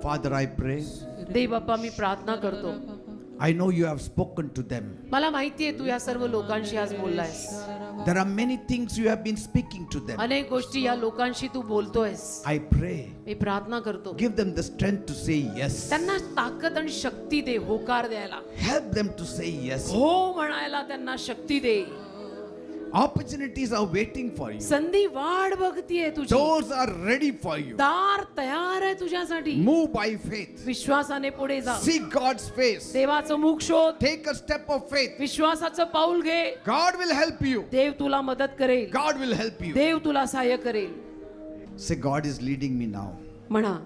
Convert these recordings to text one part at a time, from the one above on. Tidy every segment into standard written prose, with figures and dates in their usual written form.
Father, I pray. देव बाप्पा मी प्रार्थना करतो. I know you have spoken to them. मला माहिती आहे तू या सर्व लोकांशी आज बोललायस. There are many things you have been speaking to them. अनेक गोष्टी या लोकांशी तू बोलतोयस. I pray. मी प्रार्थना करतो. Give them the strength to say yes. त्यांना ताकद आणि शक्ती दे होकार द्यायला. Help them to say yes. हो म्हणायला त्यांना शक्ती दे. Opportunities are waiting for you. संधी वाट बघतीये तुझी. Doors are ready for you. दार तयार आहे तुझ्यासाठी. Move by faith. विश्वासाने पुढे जा. Seek God's face. देवाचं मुख शोध. Take a step of faith. विश्वासाचं पाऊल घे. God will help you. देव तुला मदत करेल. God will help you. देव तुला सहाय्य करेल. Say, God is leading me now. म्हणा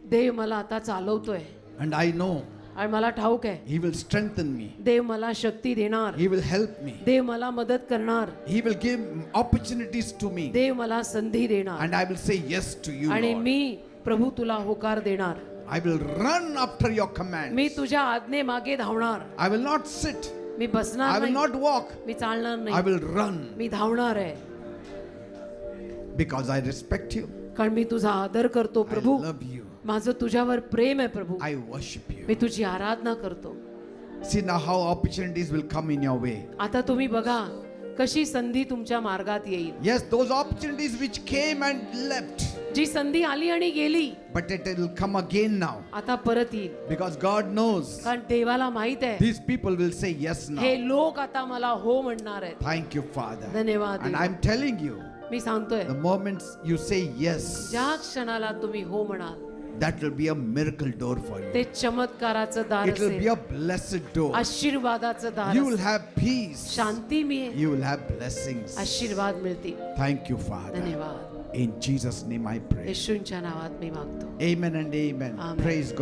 देव मला आता चालवतोय And I know आणि मला ठाऊक आहे He will strengthen me. देव मला शक्ती देणार. He will help me. देव मला मदत करणार. He will give opportunities to me. देव मला संधी देणार. And I will say yes to you, आणि Lord. मी प्रभू तुला होकार देणार. I will run after your commands. मी तुझ्या आज्ञे मागे धावणार. I will not sit. Me I बसणार will नाही. not walk. मी चालणार I नाही. will run मी धावणार आहे because I respect you. कारण मी तुझा आदर करतो I प्रभू. love you. माझं तुझ्यावर प्रेम आहे प्रभू. I worship you. मी तुझी आराधना करतो. See now how opportunities will come in your way. आता तुम्ही बघा कशी संधी तुमच्या मार्गात येईल. Yes, those opportunities which came and left, जी संधी आली आणि गेली but it will come again now आता परत येईल. because God knows कारण देवाला माहित आहे these people will say yes हे now. लोक आता मला हो म्हणणार आहेत. Thank you, Father. धन्यवाद And देवा. I'm telling you, मी सांगतोय the moment you say yes, ज्या क्षणाला तुम्ही हो म्हणाल that will be a miracle door for you. ते चमत्काराचं दार It will be असेल. a blessed door. आशीर्वादाचं दार You will असेल. have peace. शांती मिळेल. You will have blessings. आशीर्वाद मिळतील. Thank you, Father. धन्यवाद. In Jesus' name I pray. येशूंच्या नावात मी मागतो. Amen and amen. Amen. Praise God.